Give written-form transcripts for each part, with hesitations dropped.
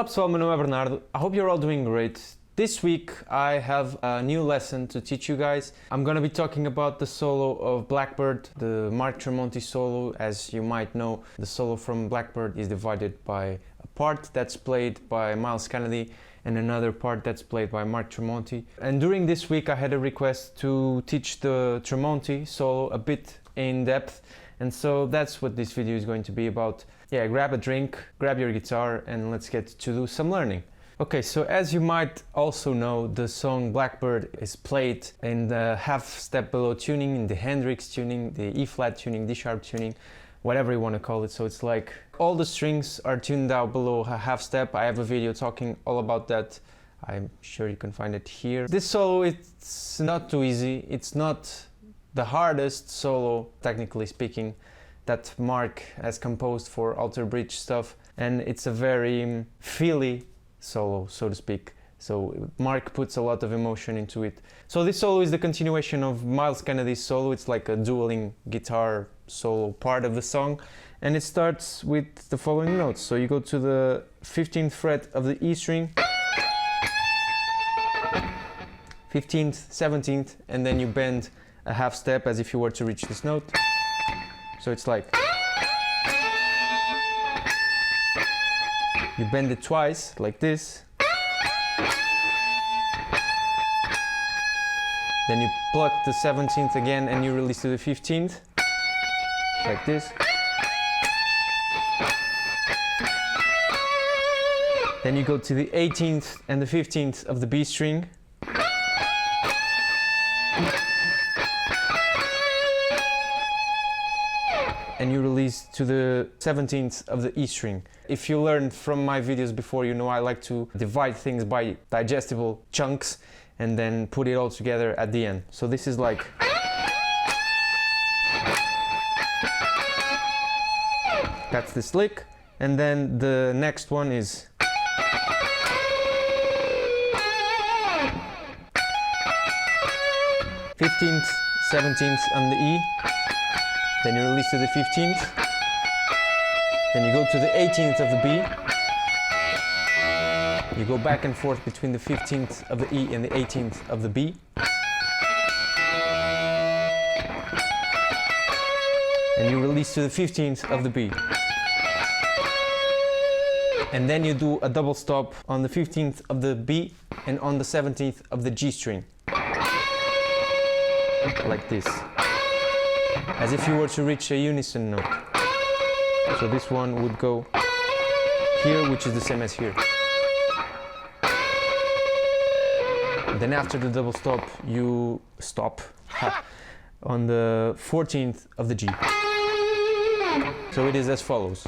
Olá pessoal, meu nome é Bernardo. I hope you're all doing great. This week I have a new lesson to teach you guys. I'm gonna be talking about the solo of Blackbird, the Mark Tremonti solo. As you might know, the solo from Blackbird is divided by a part that's played by Myles Kennedy and another part that's played by Mark Tremonti. And during this week I had a request to teach the Tremonti solo a bit in depth, and so that's what this video is going to be about. Yeah, grab a drink, grab your guitar, and let's get to do some learning. Okay, so as you might also know, the song Blackbird is played in the half step below tuning, in the Hendrix tuning, the E flat tuning, D sharp tuning, whatever you want to call it. So it's like all the strings are tuned down below a half step. I have a video talking all about that. I'm sure you can find it here. This solo, it's not too easy. It's not the hardest solo, technically speaking, that Mark has composed for Alter Bridge stuff, and it's a very feely solo, so to speak. So Mark puts a lot of emotion into it. So this solo is the continuation of Myles Kennedy's solo. It's like a dueling guitar solo part of the song, and it starts with the following notes. So you go to the 15th fret of the E string, 15th, 17th, and then you bend a half step as if you were to reach this note. So it's like you bend it twice, like this. Then you pluck the 17th again and you release to the 15th, like this. Then you go to the 18th and the 15th of the B string. And you release to the 17th of the E string. If you learned from my videos before, you know I like to divide things by digestible chunks and then put it all together at the end. So this is like... That's this lick. And then the next one is... 15th, 17th on the E. Then you release to the 15th, then you go to the 18th of the B, you go back and forth between the 15th of the E and the 18th of the B, and you release to the 15th of the B. And then you do a double stop on the 15th of the B and on the 17th of the G string, like this, as if you were to reach a unison note. So this one would go here, which is the same as here. Then after the double stop, you stop on the 14th of the G. So it is as follows.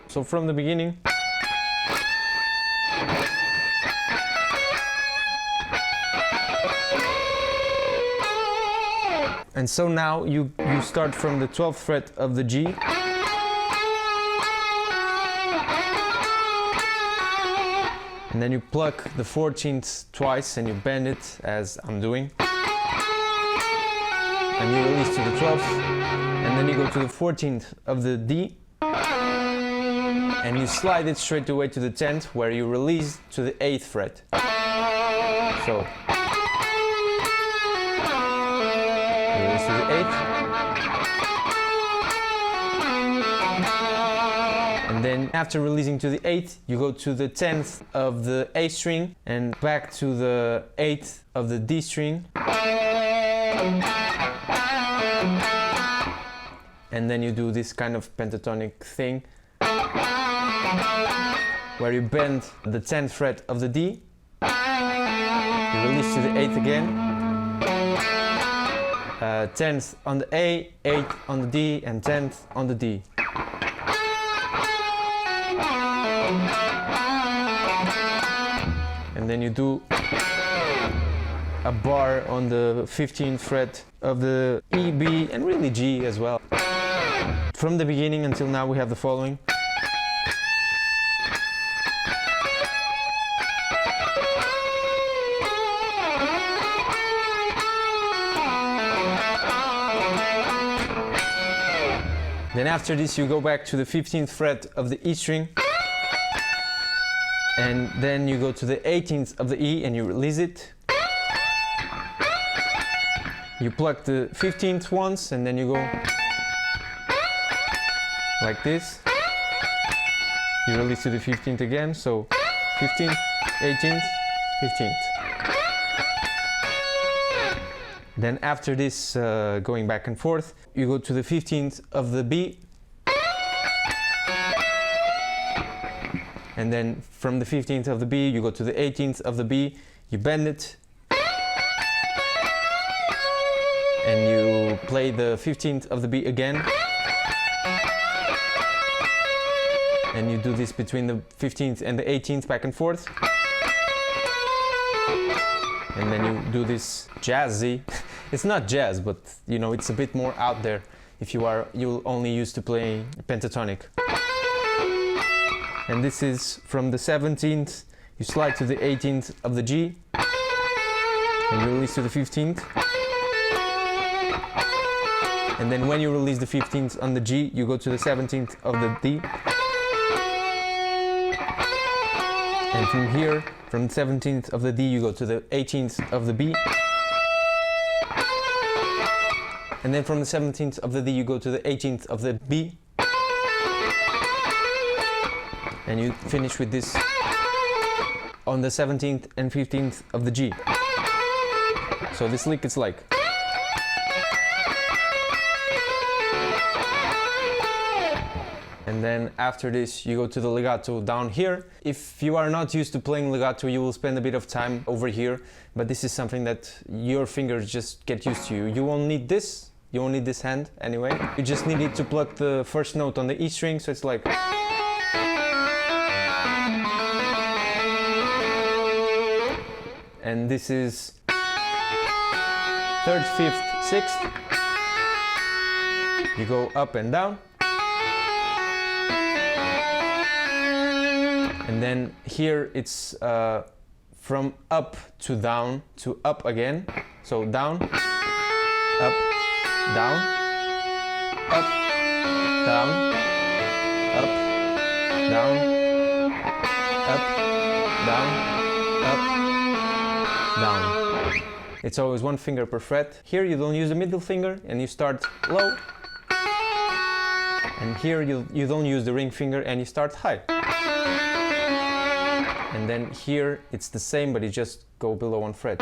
So from the beginning, and so now you start from the 12th fret of the G, and then you pluck the 14th twice and you bend it as I'm doing, and you release to the 12th, and then you go to the 14th of the D, and you slide it straight away to the 10th, where you release to the 8th fret. So release to the 8th, and then after releasing to the 8th, you go to the 10th of the A string and back to the 8th of the D string, and then you do this kind of pentatonic thing where you bend the 10th fret of the D, you release to the 8th again, 10th on the A, 8th on the D, and 10th on the D. And then you do a bar on the 15th fret of the E, B, and really G as well. From the beginning until now we have the following. Then after this you go back to the 15th fret of the E string, and then you go to the 18th of the E and you release it. You pluck the 15th once and then you go like this. You release to the 15th again, so 15th, 18th, 15th. Then after this, going back and forth, you go to the 15th of the B, and then from the 15th of the B you go to the 18th of the B, you bend it, and you play the 15th of the B again, and you do this between the 15th and the 18th back and forth, and then you do this jazzy. It's not jazz, but you know, it's a bit more out there if you're only used to playing pentatonic. And this is from the 17th, you slide to the 18th of the G, and you release to the 15th. And then when you release the 15th on the G, you go to the 17th of the D. And from here, from the 17th of the D, you go to the 18th of the B. And then from the 17th of the D, you go to the 18th of the B. And you finish with this on the 17th and 15th of the G. So this lick is like. And then after this you go to the legato down here. If you are not used to playing legato, you will spend a bit of time over here, but this is something that your fingers just get used to. You won't need this, you won't need this hand anyway. You just need it to pluck the first note on the E string, so it's like. And this is 3rd, 5th, 6th. You go up and down. And then here it's from up to down to up again. So down, up, down, up, down, up, down, up, down, up, down. It's always one finger per fret. Here you don't use the middle finger and you start low. And here you don't use the ring finger and you start high. And then here it's the same, but you just go below one fret.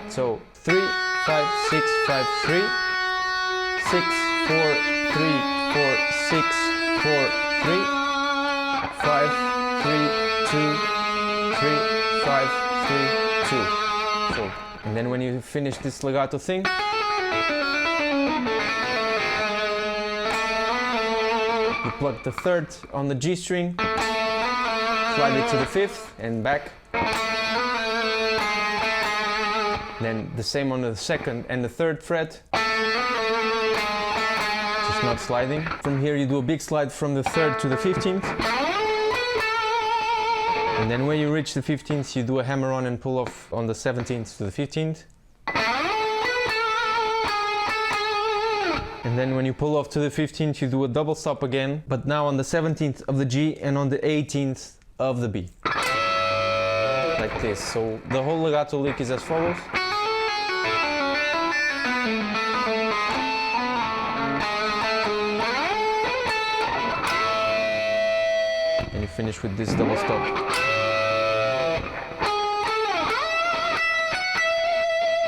So 3, 5, 6, 5, 3, 6, 4, 3, 4, 6, 4, 3, 5, 3, 2, 3, 5, 3, 2. So, and then when you finish this legato thing, you pluck the 3rd on the G string, slide it to the 5th and back. Then the same on the 2nd and the 3rd fret. Just not sliding. From here you do a big slide from the 3rd to the 15th. And then when you reach the 15th, you do a hammer on and pull off on the 17th to the 15th. And then when you pull off to the 15th, you do a double stop again, but now on the 17th of the G and on the 18th of the B. Like this. So the whole legato lick is as follows. And you finish with this double stop.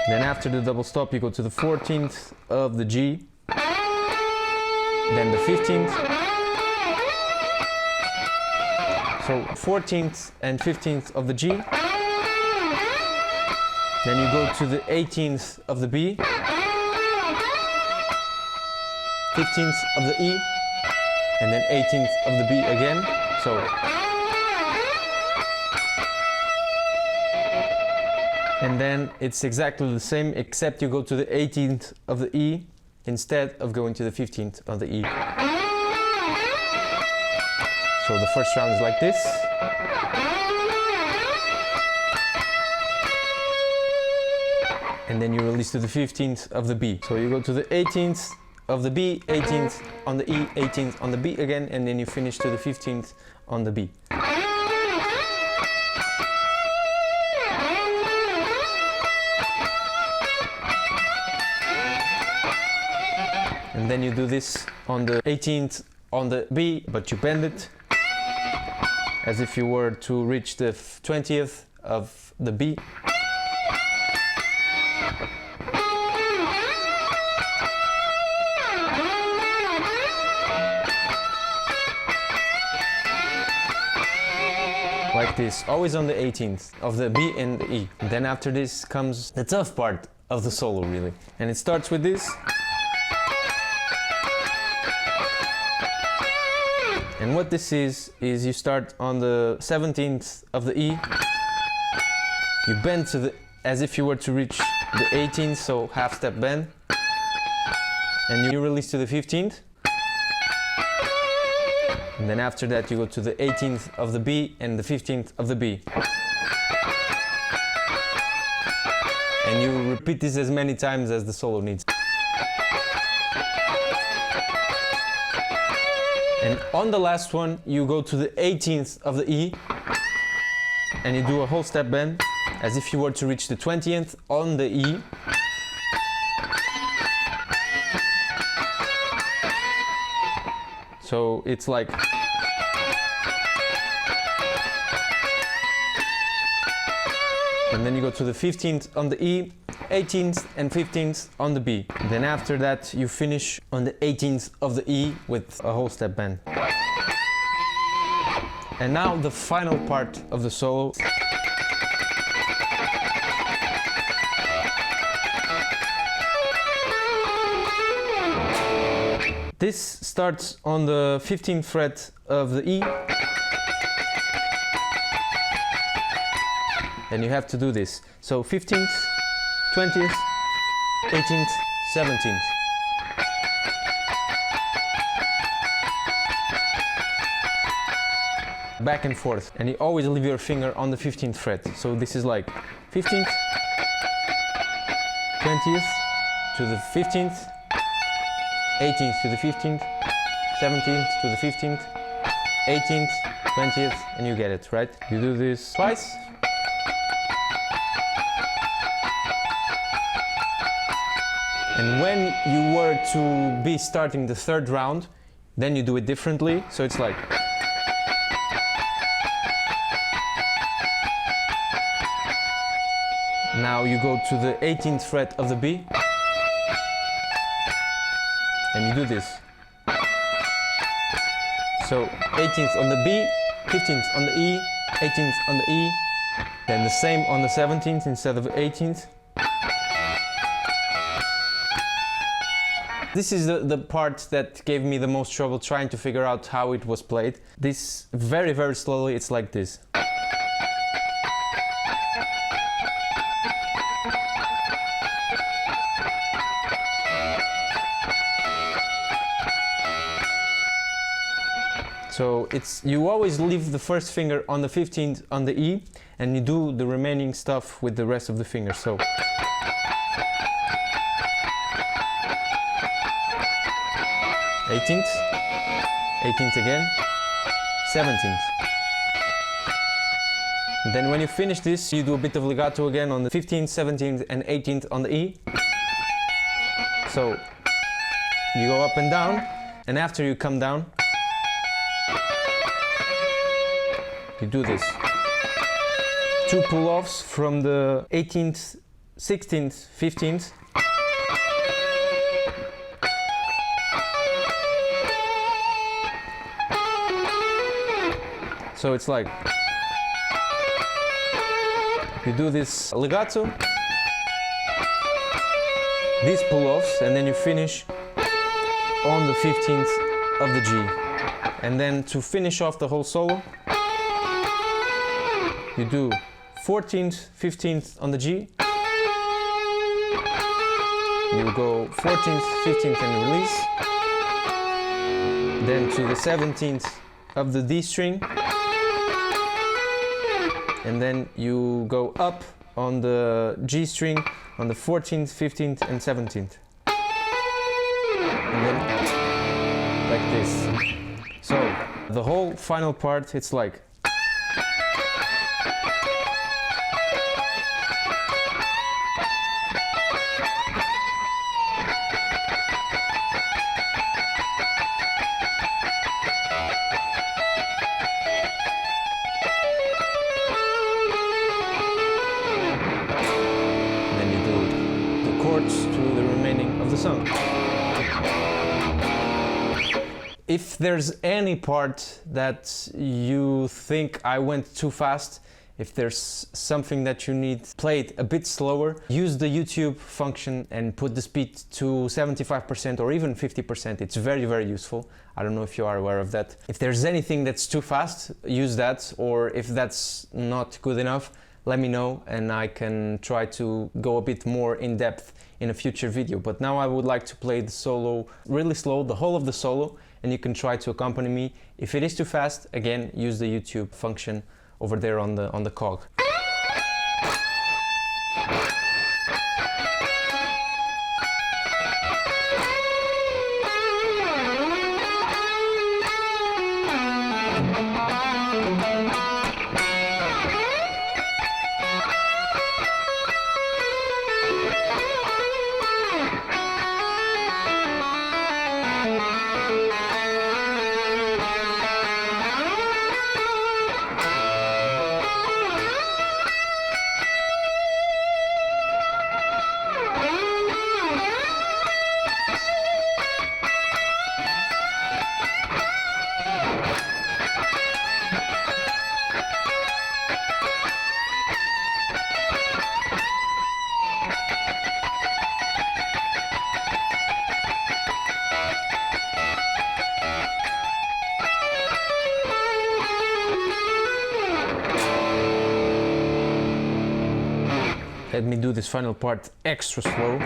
Then after the double stop, you go to the 14th of the G, then the 15th. So 14th and 15th of the G. Then you go to the 18th of the B, 15th of the E, and then 18th of the B again. So and then it's exactly the same, except you go to the 18th of the E instead of going to the 15th of the E. So the first round is like this. And then you release to the 15th of the B. So you go to the 18th of the B, 18th on the E, 18th on the B again, and then you finish to the 15th on the B. And then you do this on the 18th on the B, but you bend it as if you were to reach the 20th of the B. Like this, always on the 18th of the B and the E. And then after this comes the tough part of the solo, really. And it starts with this. And what this is you start on the 17th of the E. You bend to the, as if you were to reach the 18th, so half step bend. And you release to the 15th. And then after that you go to the 18th of the B and the 15th of the B. And you repeat this as many times as the solo needs. And on the last one you go to the 18th of the E and you do a whole step bend as if you were to reach the 20th on the E. So it's like and then you go to the 15th on the E, 18th and 15th on the B. Then after that you finish on the 18th of the E with a whole step bend. And now the final part of the solo. This starts on the 15th fret of the E. And you have to do this. So 15th, 20th, 18th, 17th. Back and forth. And you always leave your finger on the 15th fret. So this is like 15th, 20th to the 15th, 18th to the 15th, 17th to the 15th, 18th, 20th, and you get it, right? You do this twice. And when you were to be starting the third round, then you do it differently. So it's like now you go to the 18th fret of the B and you do this. So 18th on the B, 15th on the E, 18th on the E, then the same on the 17th instead of 18th. This is the part that gave me the most trouble trying to figure out how it was played. This very, very slowly, it's like this. So it's, you always leave the first finger on the 15th on the E and you do the remaining stuff with the rest of the fingers. So 18th, 18th again, 17th. Then when you finish this, you do a bit of legato again on the 15th, 17th and 18th on the E. So you go up and down, and after you come down, you do this. 2 pull-offs from the 18th, 16th, 15th. So it's like, you do this legato, these pull-offs, and then you finish on the 15th of the G. And then to finish off the whole solo, you do 14th, 15th on the G. You go 14th, 15th and release. Then to the 17th of the D string. And then you go up on the G string on the 14th, 15th and 17th. And and then like this. So the whole final part, it's like. To the remaining of the song. If there's any part that you think I went too fast, if there's something that you need played a bit slower, use the YouTube function and put the speed to 75% or even 50%. It's very, very useful. I don't know if you are aware of that. If there's anything that's too fast, use that, or if that's not good enough, let me know and I can try to go a bit more in depth in a future video. But now I would like to play the solo really slow, the whole of the solo, and you can try to accompany me. If it is too fast, again, use the YouTube function over there on the cog. Let me do this final part extra slow.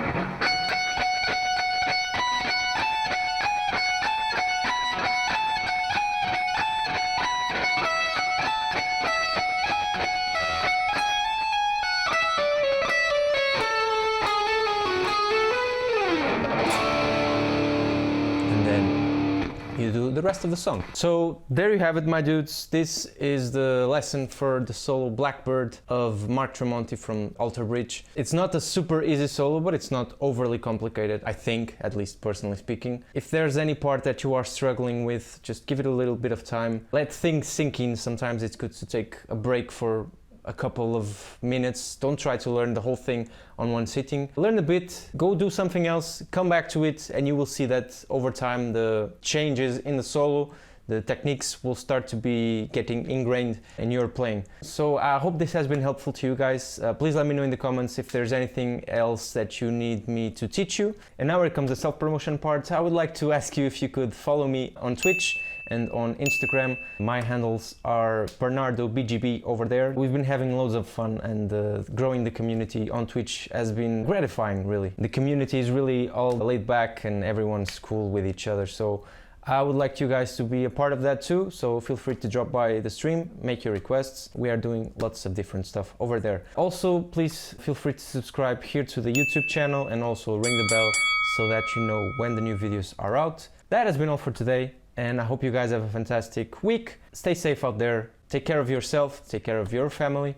And then you do the rest of the song. So there you have it, my dudes. This is the lesson for the solo Blackbird of Mark Tremonti from Alter Bridge. It's not a super easy solo, but it's not overly complicated, I think, at least personally speaking. If there's any part that you are struggling with, just give it a little bit of time. Let things sink in. Sometimes it's good to take a break for a couple of minutes. Don't try to learn the whole thing on one sitting. Learn a bit, go do something else, come back to it, and you will see that over time the changes in the solo, the techniques will start to be getting ingrained in your playing. So I hope this has been helpful to you guys. Please let me know in the comments if there's anything else that you need me to teach you. And now here comes the self-promotion part. I would like to ask you if you could follow me on Twitch and on Instagram. My handles are BernardoBGB over there. We've been having loads of fun, and growing the community on Twitch has been gratifying, really. The community is really all laid back and everyone's cool with each other. So I would like you guys to be a part of that too, so feel free to drop by the stream, make your requests. We are doing lots of different stuff over there. Also, please feel free to subscribe here to the YouTube channel and also ring the bell so that you know when the new videos are out. That has been all for today, and I hope you guys have a fantastic week. Stay safe out there, take care of yourself, take care of your family,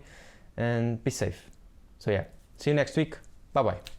and be safe. So yeah, see you next week. Bye bye.